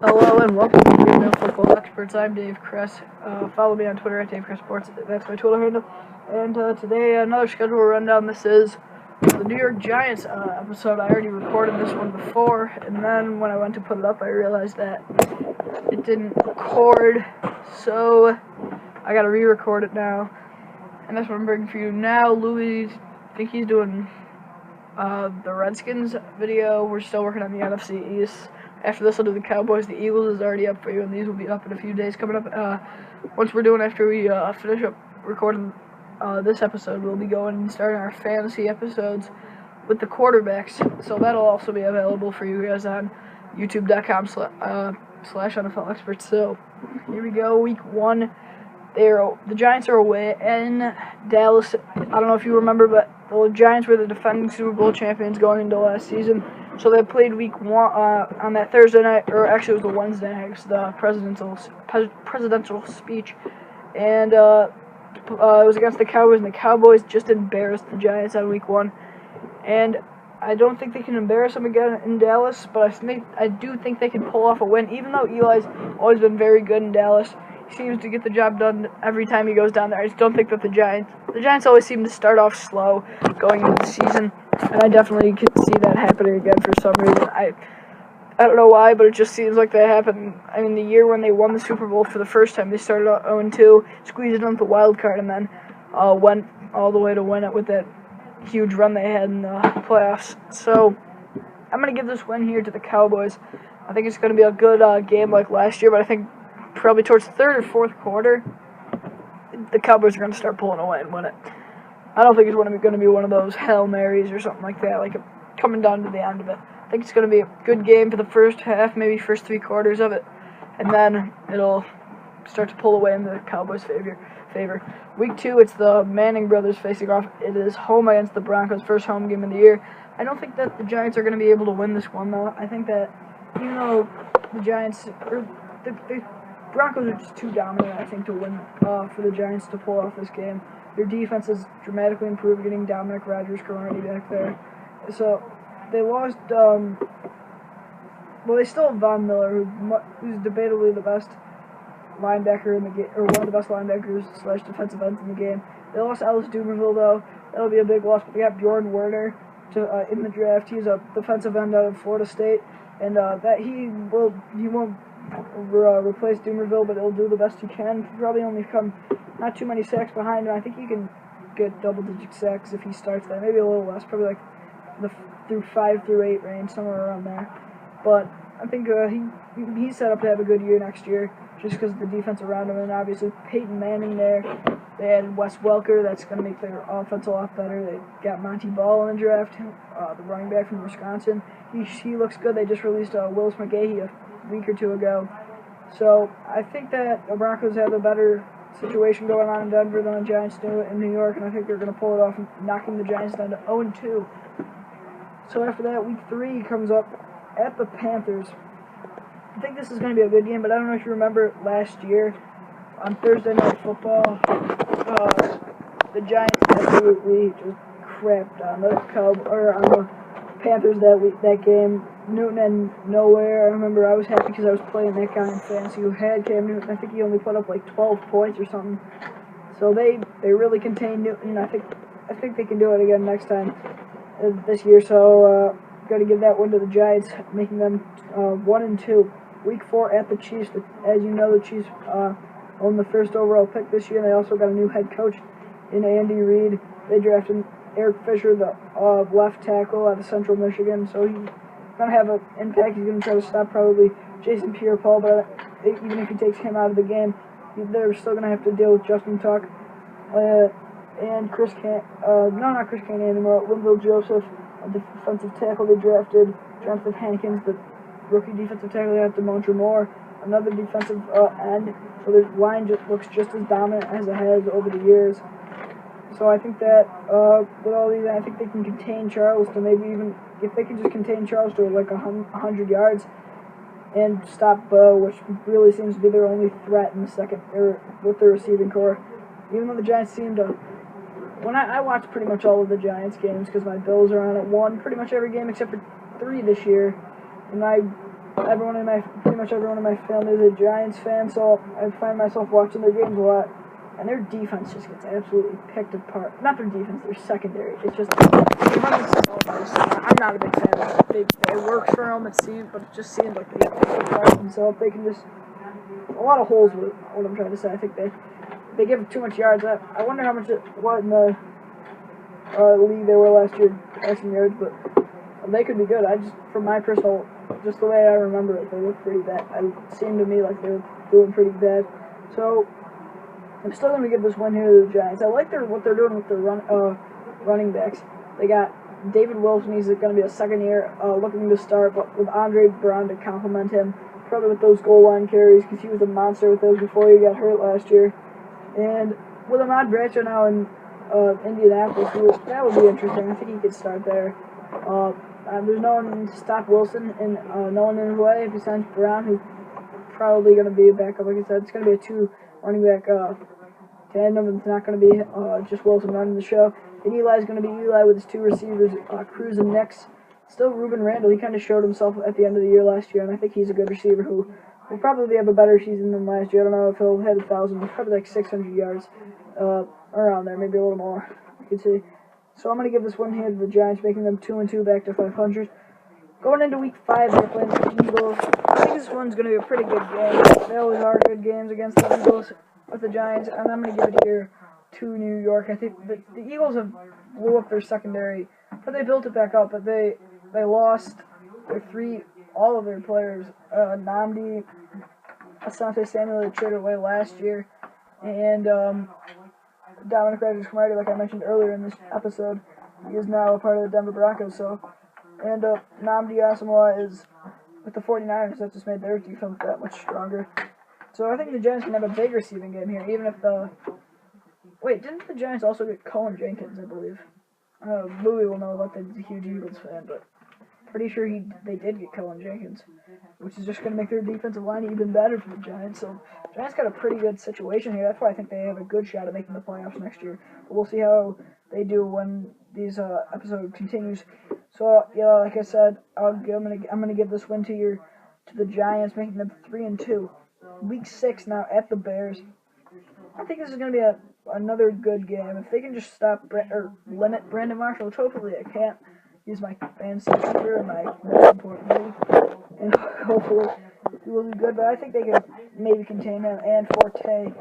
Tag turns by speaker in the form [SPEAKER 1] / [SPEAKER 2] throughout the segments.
[SPEAKER 1] Hello and welcome to Female Football Experts. I'm Dave Kress. Follow me on Twitter at Dave Kress Sports. That's my Twitter handle. And today, another schedule rundown. This is the New York Giants episode. I already recorded this one before, and then when I went to put it up, I realized that it didn't record, so I got to re-record it now. And that's what I'm bringing for you now. Louis, I think he's doing the Redskins video. We're still working on the NFC East. After this, I'll do the Cowboys. The Eagles is already up for you, and these will be up in a few days coming up. After we finish up recording this episode, we'll be going and starting our fantasy episodes with the quarterbacks. So that'll also be available for you guys on youtube.com/slash NFL Experts. So here we go, week 1. The Giants are away in Dallas. I don't know if you remember, but the Giants were the defending Super Bowl champions going into last season. So they played week 1 on that Thursday night, or actually it was the Wednesday night. It was the presidential speech, and it was against the Cowboys, and the Cowboys just embarrassed the Giants on week 1. And I don't think they can embarrass them again in Dallas, but I do think they can pull off a win, even though Eli's always been very good in Dallas. He seems to get the job done every time he goes down there. I just don't think that the Giants always seem to start off slow going into the season, and I definitely could see that happening again for some reason. I don't know why, but it just seems like that happened. I mean, the year when they won the Super Bowl for the first time, they started out 0-2, squeezed in the wild card, and then went all the way to win it with that huge run they had in the playoffs. So I'm going to give this win here to the Cowboys. I think it's going to be a good game like last year, but I think probably towards the third or fourth quarter, the Cowboys are going to start pulling away and win it. I don't think it's going to be one of those Hail Marys or something like that, like coming down to the end of it. I think it's going to be a good game for the first half, maybe first 3 quarters of it, and then it'll start to pull away in the Cowboys' favor. Week 2, it's the Manning brothers facing off. It is home against the Broncos, first home game of the year. I don't think that the Giants are going to be able to win this one, though. I think that even though the Giants, or the Broncos are just too dominant, I think, to win for the Giants to pull off this game. Their defense has dramatically improved, getting Dominic Rodgers-Cromartie back there. So they lost. They still have Von Miller, who's debatably the best linebacker in the game, or one of the best linebackers / defensive ends in the game. They lost Ellis Dumervil, though. That'll be a big loss. But they got Bjorn Werner in the draft. He's a defensive end out of Florida State, and that he won't replace Dumervil, but he'll do the best he can. He'll probably only come not too many sacks behind him. I think he can get double-digit sacks if he starts there. Maybe a little less, probably like through 5 through 8 range, somewhere around there. But I think he's set up to have a good year next year, just because of the defense around him, and obviously Peyton Manning there. They added Wes Welker. That's going to make their offense a lot better. They got Monty Ball in the draft, the running back from Wisconsin. He looks good. They just released Willis McGahee a week or 2 ago. So I think that the Broncos have a better situation going on in Denver than the Giants do in New York, and I think they're going to pull it off, knocking the Giants down to 0-2. So after that, week 3 comes up at the Panthers. I think this is going to be a good game, but I don't know if you remember last year on Thursday Night Football, the Giants absolutely just crapped on the Panthers that game. Newton and nowhere. I remember I was happy because I was playing that guy in fantasy who had Cam Newton. I think he only put up like 12 points or something. So they really contained Newton. I think they can do it again next time this year. So got to give that one to the Giants, making them 1-2. Week 4 at the Chiefs. As you know, the Chiefs own the first overall pick this year. They also got a new head coach in Andy Reid. They drafted Eric Fisher, the left tackle out of Central Michigan. So he's going to have an impact. He's going to try to stop probably Jason Pierre-Paul, but even if he takes him out of the game, they're still going to have to deal with Justin Tuck and Chris not Chris Kane anymore, Linville Joseph, a defensive tackle they drafted, Jonathan Hankins, the rookie defensive tackle. They have Demontre Moore, another defensive end. So their line just looks just as dominant as it has over the years. So I think that with all these, I think they can contain Charles to maybe even, if they can just contain Charles to like 100 yards and stop Bo, which really seems to be their only threat in the second, or with their receiving core. Even though the Giants seem to, when I watch pretty much all of the Giants games because my Bills are on at 1 pretty much every game except for 3 this year, and I pretty much everyone in my family is a Giants fan, so I find myself watching their games a lot. And their defense just gets absolutely picked apart. Not their defense, their secondary. It's just they run so nice. I'm not a big fan of it. It works for them, it seems, but it just seems like they get picked apart. And so if they can just a lot of holes with what I'm trying to say. I think they give too much yards. I wonder how much what in the league they were last year passing yards, but they could be good. From my personal, just the way I remember it, they look pretty bad. It seemed to me like they were doing pretty bad. So I'm still going to give this win here to the Giants. I like what they're doing with their running backs. They got David Wilson. He's going to be a second year, looking to start, but with Andre Brown to complement him, probably with those goal line carries, because he was a monster with those before he got hurt last year. And with Ahmad Bradshaw now in Indianapolis, that would be interesting. I think he could start there. There's no one to stop Wilson, and no one in his way besides Brown, who's probably going to be a backup. Like I said, it's going to be a two running back tandem. It's not going to be just Wilson running the show. And Eli's going to be Eli with his two receivers, Cruz and Nix. Still Ruben Randall. He kind of showed himself at the end of the year last year, and I think he's a good receiver who will probably have a better season than last year. I don't know if he'll hit 1,000, probably like 600 yards around there, maybe a little more. You can see. So I'm going to give this one here to the Giants, making them 2-2 back to 500. Going into week 5, they're playing the Eagles. I think this one's going to be a pretty good game. They always are good games against the Eagles with the Giants, and I'm going to give it here to New York. I think the Eagles have blew up their secondary, but they built it back up. But they lost all of their players. Nnamdi, Asante Samuel, they traded away last year, and Dominic Rodgers-Cromartie, like I mentioned earlier in this episode, he is now a part of the Denver Broncos. And Nnamdi Asomugha is with the 49ers. That just made their defense that much stronger. So I think the Giants can have a big receiving game here, even if Wait, didn't the Giants also get Cullen Jenkins, I believe? Louie will know about the huge Eagles fan, but pretty sure they did get Cullen Jenkins, which is just going to make their defensive line even better for the Giants. So the Giants got a pretty good situation here. That's why I think they have a good shot at making the playoffs next year. But we'll see how they do when these episode continues. So yeah, like I said, I'm gonna give this win to the Giants, making them 3-2. Week 6 now at the Bears. I think this is gonna be another good game. If they can just limit Brandon Marshall, which hopefully I can't. He's my fantasy keeper and my most important league, and hopefully he will do good. But I think they can maybe contain him and Forte.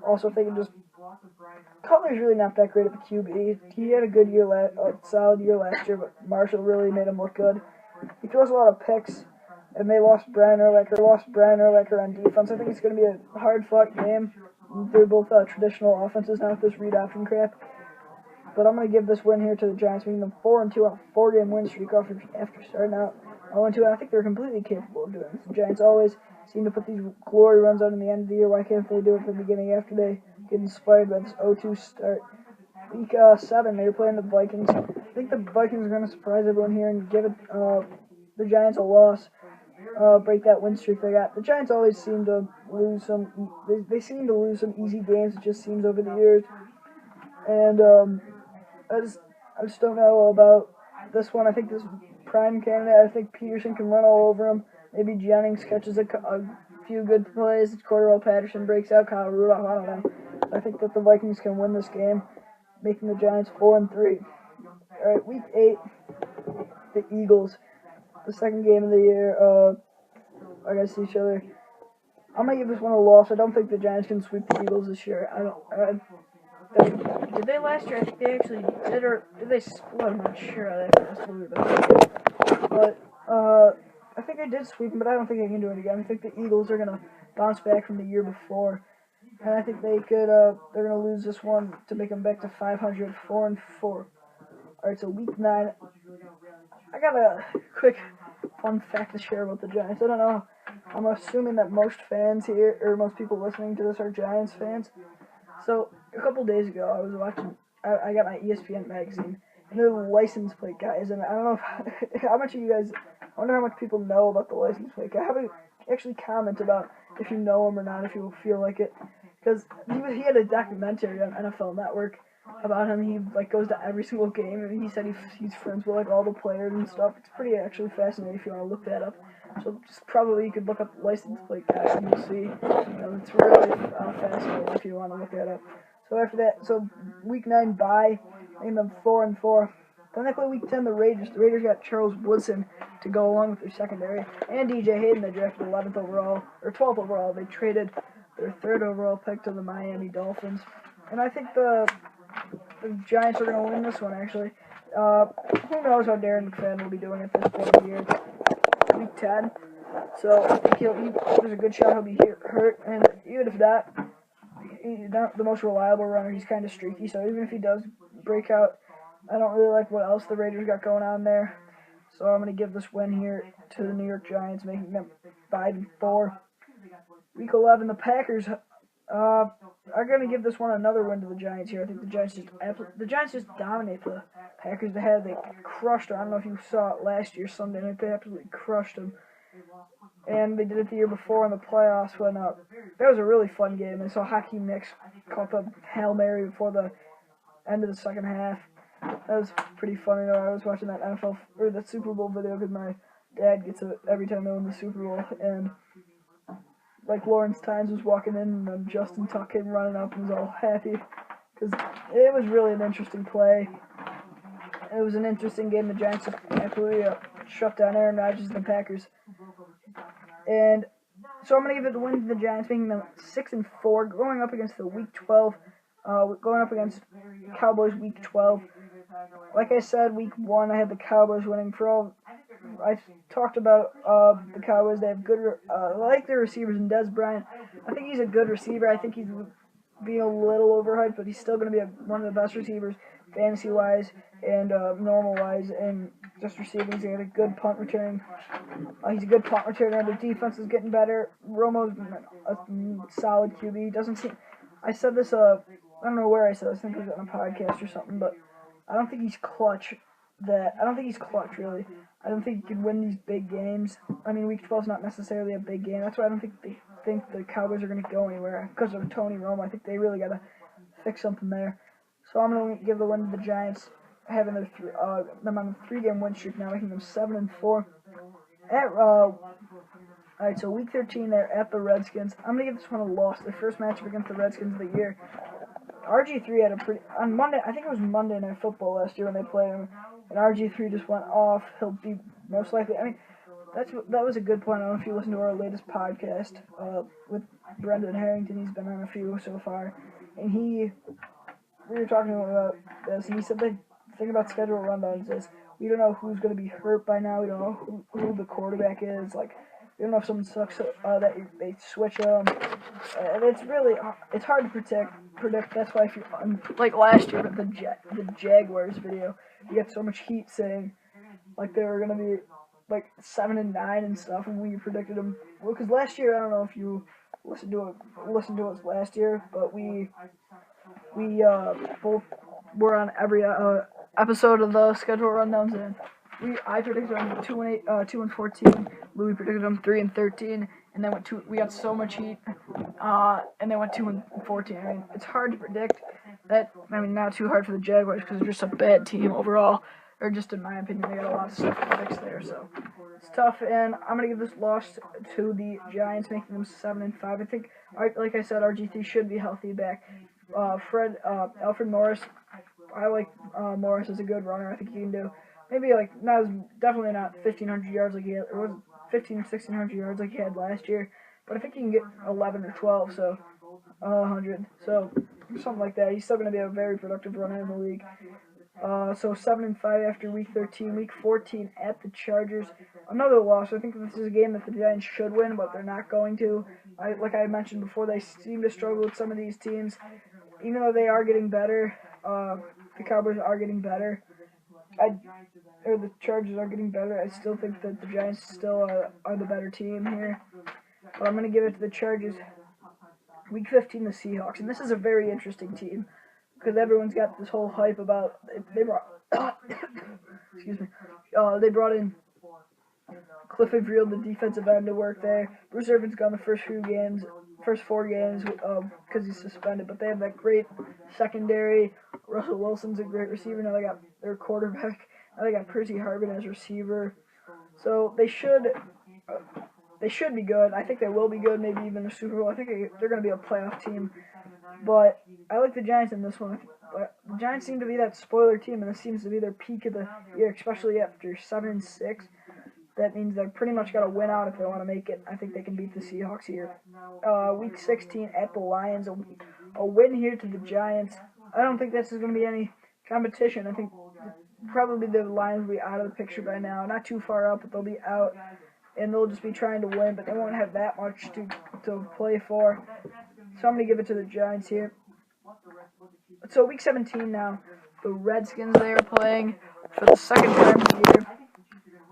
[SPEAKER 1] Also, if they can just. Cutler's really not that great at the QB. He had a good year, solid year last year, but Marshall really made him look good. He throws a lot of picks, and they lost Brian Urlacher on defense. I think it's going to be a hard-fought game. They're both traditional offenses now with this read option crap. But I'm going to give this win here to the Giants, making them 4-2 on a 4-game win streak after starting out 0-2. And I think they're completely capable of doing this. The Giants always seem to put these glory runs out in the end of the year. Why can't they do it at the beginning after they get inspired by this 0-2 start? Week 7, they were playing the Vikings. I think the Vikings are going to surprise everyone here and give it the Giants a loss. Break that win streak they got. The Giants always seem to lose some. They seem to lose some easy games. It just seems over the years. And I just don't know about this one. I think this is prime candidate. I think Peterson can run all over him. Maybe Jennings catches a few good plays. Cordarrelle Patterson breaks out. Kyle Rudolph. I don't know. I think that the Vikings can win this game, making the Giants 4-3. All right, week 8, the Eagles. The second game of the year against each other. I'm gonna give this one a loss. I don't think the Giants can sweep the Eagles this year. Did they last year? I think they actually did, or did they split? I'm not sure. But I think they did sweep them, but I don't think they can do it again. I think the Eagles are gonna bounce back from the year before, and I think they could. They're gonna lose this one to make them back to 500, 4-4. All right, so week 9. I got a quick fun fact to share about the Giants. I don't know. I'm assuming that most fans here, or most people listening to this, are Giants fans. So a couple days ago, I was watching. I got my ESPN magazine, and they're the license plate guys. And I don't know how much of you guys. I wonder how much people know about the license plate guy. How about actually comment about if you know him or not, if you feel like it, because he had a documentary on NFL Network about him. He goes to every single game, and he said he's friends with all the players and stuff. It's pretty actually fascinating if you want to look that up. So just probably you could look up the license plate guy and you'll see. It's really fascinating if you want to look that up. So after that, so week 9 bye, making them 4-4. Then they play week 10 the Raiders. The Raiders got Charles Woodson to go along with their secondary, and DJ Hayden. They drafted 11th overall or 12th overall. They traded their 3rd overall pick to the Miami Dolphins, and I think the Giants are going to win this one. Actually, who knows how Darren McFadden will be doing at this point of the year? Week 10. So I think there's a good shot he'll be hurt, and even if that, he's not the most reliable runner. He's kind of streaky, so even if he does break out, I don't really like what else the Raiders got going on there. So I'm going to give this win here to the New York Giants, making them 5-4. Week 11, the Packers are going to give this one another win to the Giants here. I think the Giants just dominate the Packers. They crushed them. I don't know if you saw it last year Sunday night. They absolutely crushed them. And they did it the year before in the playoffs when that was a really fun game. I saw Hakeem Nicks caught the Hail Mary before the end of the second half. That was pretty funny. I was watching that that Super Bowl video because my dad gets it every time they win the Super Bowl. And like Lawrence Tynes was walking in, and then Justin Tuck came running up and was all happy because it was really an interesting play. It was an interesting game. The Giants absolutely shut down Aaron Rodgers and the Packers. And so I'm going to give it the win to the Giants, making them 6-4, going up against the Week 12, going up against Cowboys Week 12. Like I said, Week 1, I had the Cowboys winning. I talked about the Cowboys. They have good, I like their receivers, and Dez Bryant. I think he's a good receiver. I think he's being a little overhyped, but he's still going to be one of the best receivers, fantasy-wise and normal-wise, and just receiving. He's got a good punt return. He's a good punt returner. The defense is getting better. Romo's a solid QB. Doesn't seem. I said this. I don't know where I said this. I think it was on a podcast or something. But I don't think he's clutch. I don't think he's clutch really. I don't think he can win these big games. I mean, Week 12 is not necessarily a big game. That's why I don't think they think the Cowboys are going to go anywhere because of Tony Romo. I think they really got to fix something there. So I'm going to give the win to the Giants, having them on a 3-game win streak now, making them 7-4. Alright, so Week 13, they're at the Redskins. I'm going to give this one a loss. Their first matchup against the Redskins of the year. RG3 had on Monday, I think it was Monday Night Football last year when they played him, and RG3 just went off. He'll be most likely, that was a good point. I don't know if you listened to our latest podcast with Brendan Harrington. He's been on a few so far, and we were talking about this, and he said the thing about schedule rundowns is we don't know who's going to be hurt by now. We don't know who the quarterback is. Like, we don't know if someone sucks that they switch them. And it's hard to predict. That's why if you like last year with the Jaguars video, you get so much heat saying like they were going to be like 7-9 and stuff, and we predicted them. Well, because last year, I don't know if you listened to us last year, but we both were on every episode of the schedule rundowns, and I predicted them 2-8, 2-14. Louis predicted them 3-13, and then we got so much heat, and they went 2-14. I mean, it's hard to predict that. I mean, not too hard for the Jaguars because they're just a bad team overall, or just in my opinion, they got a lot of stuff to fix there. So it's tough, and I'm gonna give this loss to the Giants, making them 7-5. I think, like I said, RG3 should be healthy back. Alfred Morris. I like Morris as a good runner. I think he can do maybe definitely not 1,500 yards like he had, or was 1,500 or 1,600 yards like he had last year. But I think he can get 11 or 12, so 100. So something like that. He's still going to be a very productive runner in the league. So 7-5 after Week 13. Week 14 at the Chargers. Another loss. I think this is a game that the Giants should win, but they're not going to. Like I mentioned before, they seem to struggle with some of these teams. Even though they are getting better, the Cowboys are getting better, or the Chargers are getting better, I still think that the Giants still are the better team here. But I'm going to give it to the Chargers. Week 15, the Seahawks. And this is a very interesting team because everyone's got this whole hype about they brought excuse me. They brought in Cliff Averill, the defensive end, to work there. Bruce Irvin's gone the first 4 games because he's suspended, but they have that great secondary. Russell Wilson's a great receiver. Now they got their quarterback. Now they got Percy Harvin as receiver. So they should They should be good. I think they will be good, maybe even a Super Bowl. I think they're going to be a playoff team. But I like the Giants in this one. But the Giants seem to be that spoiler team, and this seems to be their peak of the year, especially after 7-6. That means they've pretty much got to win out if they want to make it. I think they can beat the Seahawks here. Week 16 at the Lions. A win here to the Giants. I don't think this is going to be any competition. I think probably the Lions will be out of the picture by now. Not too far out, but they'll be out. And they'll just be trying to win, but they won't have that much to play for. So I'm going to give it to the Giants here. So week 17 now. The Redskins, they are playing for the second time of the year.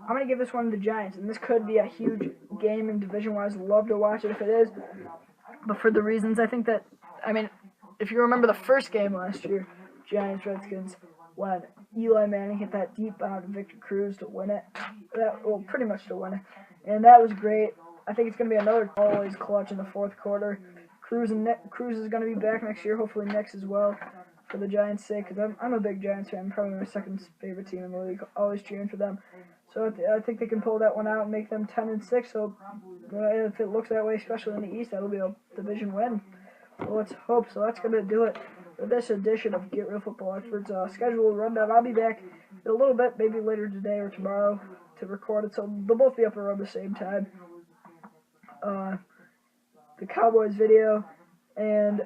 [SPEAKER 1] I'm going to give this one to the Giants, and this could be a huge game in division-wise. Love to watch it if it is. But for the reasons, I think that, if you remember the first game last year, Giants-Redskins, when Eli Manning hit that deep bomb to Victor Cruz to win it. Pretty much to win it. And that was great. I think it's going to be another always clutch in the fourth quarter. Cruz is going to be back next year, hopefully next as well, for the Giants' sake, because I'm a big Giants fan. Probably my second favorite team in the league, always cheering for them. So I think they can pull that one out and make them 10-6. So if it looks that way, especially in the East, that'll be a division win. Well, let's hope. So that's going to do it for this edition of Get Real Football Experts schedule rundown. I'll be back in a little bit, maybe later today or tomorrow, to record it. So they'll both be up around the same time. The Cowboys video, and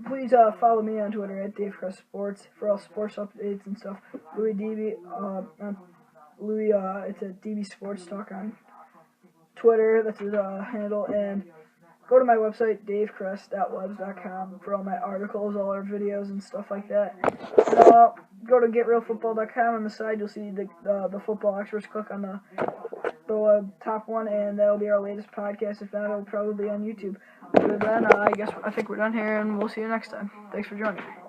[SPEAKER 1] please follow me on Twitter at DaveCrest Sports for all sports updates and stuff. Louis DB, it's a DB Sports Talk on Twitter. That's his handle. And go to my website, davecrest.webs.com, for all my articles, all our videos, and stuff like that. Go to getrealfootball.com. On the side, you'll see the football experts. Click on the top one, and that'll be our latest podcast. If not, it'll probably be on YouTube. Other than I think we're done here, and we'll see you next time. Thanks for joining me.